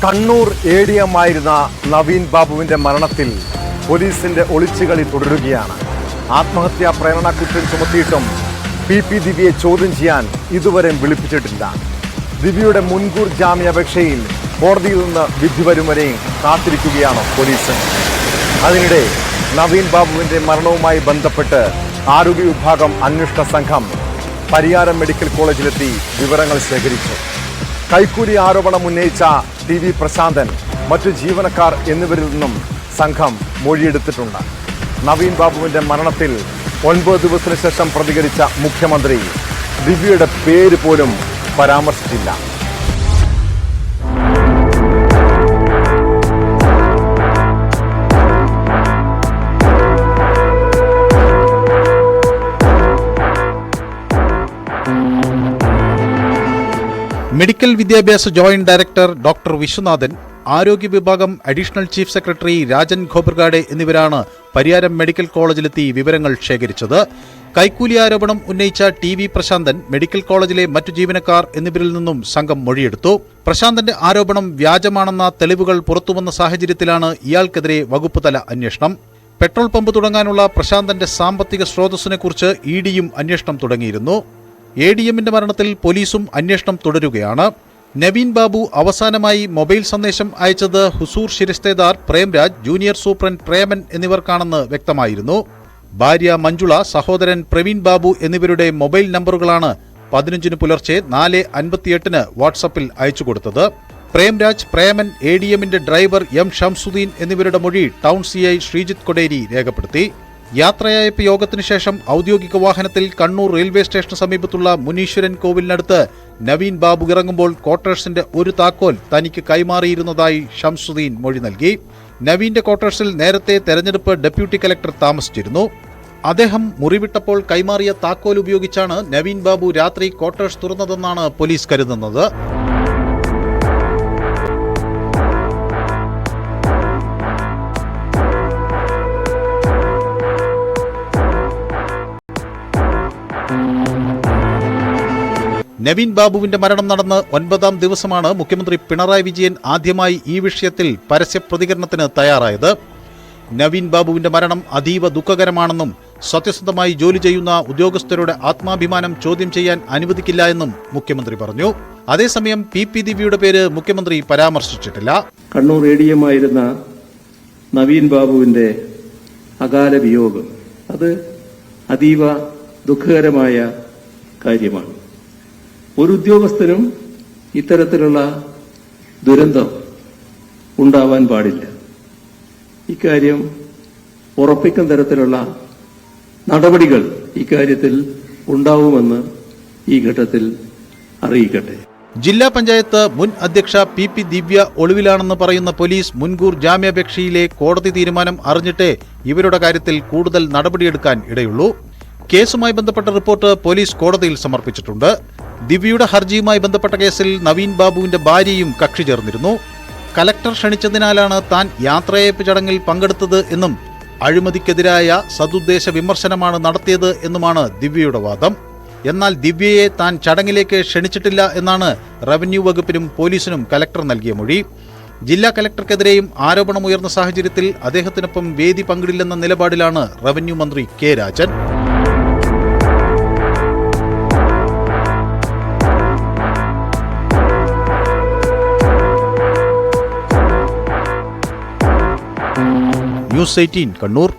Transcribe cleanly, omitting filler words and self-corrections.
Kannur ADM ആയിരുന്ന നവീൻ ബാബുവിന്റെ മരണത്തിൽ പോലീസിന്റെ ഒളിച്ചുകളി തുടരുകയാണ്. ആത്മഹത്യാ പ്രേരണ കുറ്റം ചുമത്തിയിട്ടും PP ദിവ്യയെ ചോദ്യം ചെയ്യാൻ ഇതുവരെ വിളിപ്പിച്ചിട്ടില്ല. ദിവ്യയുടെ മുൻകൂർ ജാമ്യാപേക്ഷയിൽ കോടതിയിൽ നിന്ന് വിധി വരും വരെയും കാത്തിരിക്കുകയാണ് പോലീസ്. അതിനിടെ നവീൻ ബാബുവിന്റെ മരണവുമായി ബന്ധപ്പെട്ട് ആരോഗ്യ വിഭാഗം അന്വേഷണ സംഘം പരിയാരം മെഡിക്കൽ കോളേജിലെത്തി വിവരങ്ങൾ ശേഖരിച്ചു. കൈക്കൂലി ആരോപണം ഉന്നയിച്ച TV പ്രശാന്തൻ, മറ്റു ജീവനക്കാർ എന്നിവരിൽ നിന്നും സംഘം മൊഴിയെടുത്തിട്ടുണ്ട്. നവീൻ ബാബുവിന്റെ മരണത്തിൽ 9 ദിവസത്തിന് ശേഷം പ്രതികരിച്ച മുഖ്യമന്ത്രി ദിവ്യയുടെ പേര് പോലും പരാമർശിച്ചില്ല. മെഡിക്കൽ വിദ്യാഭ്യാസ ജോയിന്റ് ഡയറക്ടർ ഡോക്ടർ വിശ്വനാഥൻ, ആരോഗ്യ വിഭാഗം അഡീഷണൽ ചീഫ് സെക്രട്ടറി രാജൻ ഖോബർഗാഡെ എന്നിവരാണ് പരിയാരം മെഡിക്കൽ കോളേജിലെത്തി വിവരങ്ങൾ ശേഖരിച്ചത്. കൈക്കൂലി ആരോപണം ഉന്നയിച്ച TV പ്രശാന്തൻ, മെഡിക്കൽ കോളേജിലെ മറ്റു ജീവനക്കാർ എന്നിവരിൽ നിന്നും സംഘം മൊഴിയെടുത്തു. പ്രശാന്തന്റെ ആരോപണം വ്യാജമാണെന്ന തെളിവുകൾ പുറത്തുവന്ന സാഹചര്യത്തിലാണ് ഇയാൾക്കെതിരെ വകുപ്പ് തല അന്വേഷണം. പെട്രോൾ പമ്പ് തുടങ്ങാനുള്ള പ്രശാന്തന്റെ സാമ്പത്തിക സ്രോതസ്സിനെക്കുറിച്ച് EDയും അന്വേഷണം തുടങ്ങിയിരുന്നു. ADMന്റെ മരണത്തിൽ പോലീസും അന്വേഷണം തുടരുകയാണ്. നവീൻ ബാബു അവസാനമായി മൊബൈൽ സന്ദേശം അയച്ചത് ഹുസൂർ ശിരസ്തേദാർ പ്രേംരാജ്, ജൂനിയർ സൂപ്രണ്ട് പ്രേമൻ എന്നിവർക്കാണെന്ന് വ്യക്തമായിരുന്നു. ഭാര്യ മഞ്ജുള, സഹോദരൻ പ്രവീൺ ബാബു എന്നിവരുടെ മൊബൈൽ നമ്പറുകളാണ് 15 പുലർച്ചെ 4:58 വാട്സപ്പിൽ അയച്ചുകൊടുത്തത്. പ്രേംരാജ്, പ്രേമൻ, ADMന്റെ ഡ്രൈവർ M ഷംസുദ്ദീൻ എന്നിവരുടെ മൊഴി ടൗൺ CI ശ്രീജിത്ത് കൊടേരി രേഖപ്പെടുത്തി. യാത്രയയപ്പ് യോഗത്തിനു ശേഷം ഔദ്യോഗിക വാഹനത്തിൽ കണ്ണൂർ റെയിൽവേ സ്റ്റേഷന് സമീപത്തുള്ള മുനീശ്വരൻ കോവിലിനടുത്ത് നവീൻ ബാബു ഇറങ്ങുമ്പോൾ ക്വാർട്ടേഴ്സിന്റെ ഒരു താക്കോൽ തനിക്ക് കൈമാറിയിരുന്നതായി ഷംസുദ്ദീൻ മൊഴി നൽകി. നവീന്റെ ക്വാർട്ടേഴ്സിൽ നേരത്തെ തെരഞ്ഞെടുപ്പ് ഡെപ്യൂട്ടി കലക്ടർ താമസിച്ചിരുന്നു. അദ്ദേഹം മുറിവിട്ടപ്പോൾ കൈമാറിയ താക്കോൽ ഉപയോഗിച്ചാണ് നവീൻ ബാബു രാത്രി ക്വാർട്ടേഴ്സ് തുറന്നതെന്നാണ് പോലീസ് കരുതുന്നത്. നവീൻ ബാബുവിന്റെ മരണം നടന്ന് 9ാം ദിവസമാണ് മുഖ്യമന്ത്രി പിണറായി വിജയൻ ആദ്യമായി ഈ വിഷയത്തിൽ പരസ്യ പ്രതികരണത്തിന് തയ്യാറായത്. നവീൻ ബാബുവിന്റെ മരണം അതീവ ദുഃഖകരമാണെന്നും സത്യസന്ധമായി ജോലി ചെയ്യുന്ന ഉദ്യോഗസ്ഥരുടെ ആത്മാഭിമാനം ചോദ്യം ചെയ്യാൻ അനുവദിക്കില്ല എന്നും മുഖ്യമന്ത്രി പറഞ്ഞു. അതേസമയം PP ദിവ്യയുടെ പേര് മുഖ്യമന്ത്രി പരാമർശിച്ചിട്ടില്ല. കണ്ണൂർ ADM ആയിരുന്ന നവീൻ ബാബുവിന്റെ അകാല വിയോഗം അത് അതീവ ദുഃഖകരമായ കാര്യമാണ്. ഒരു ഉദ്യോഗസ്ഥനും ഇത്തരത്തിലുള്ള ദുരന്തം ഉണ്ടാവാൻ പാടില്ല. ഇക്കാര്യം ഉറപ്പിക്കുന്ന തരത്തിലുള്ള നടപടികൾ ഇക്കാര്യത്തിൽ ഉണ്ടാവുമെന്ന് ഈ ഘട്ടത്തിൽ അറിയിക്കട്ടെ. ജില്ലാ പഞ്ചായത്ത് മുൻ അധ്യക്ഷ PP ദിവ്യ ഒളിവിലാണെന്ന് പറയുന്ന പോലീസ് മുൻകൂർ ജാമ്യാപേക്ഷയിലെ കോടതി തീരുമാനം അറിഞ്ഞിട്ടേ ഇവരുടെ കാര്യത്തിൽ കൂടുതൽ നടപടിയെടുക്കാൻ ഇടയുള്ളൂ. കേസുമായി ബന്ധപ്പെട്ട റിപ്പോർട്ട് പോലീസ് കോടതിയിൽ സമർപ്പിച്ചിട്ടുണ്ട്. ദിവ്യയുടെ ഹർജിയുമായി ബന്ധപ്പെട്ട കേസിൽ നവീൻ ബാബുവിന്റെ ഭാര്യയും കക്ഷി ചേർന്നിരുന്നു. കലക്ടർ ക്ഷണിച്ചതിനാലാണ് താൻ യാത്രയയപ്പ് ചടങ്ങിൽ പങ്കെടുത്തത് എന്നും അഴിമതിക്കെതിരായ സതുദ്ദേശ വിമർശനമാണ് നടത്തിയത് എന്നുമാണ് ദിവ്യയുടെ വാദം. എന്നാൽ ദിവ്യയെ താൻ ചടങ്ങിലേക്ക് ക്ഷണിച്ചിട്ടില്ല എന്നാണ് റവന്യൂ വകുപ്പിനും പോലീസിനും കലക്ടർ നൽകിയ മൊഴി. ജില്ലാ കലക്ടർക്കെതിരെയും ആരോപണമുയർന്ന സാഹചര്യത്തിൽ അദ്ദേഹത്തിനൊപ്പം വേദി പങ്കിടില്ലെന്ന നിലപാടിലാണ് റവന്യൂ മന്ത്രി K രാജൻ. News 18 കണ്ണൂർ.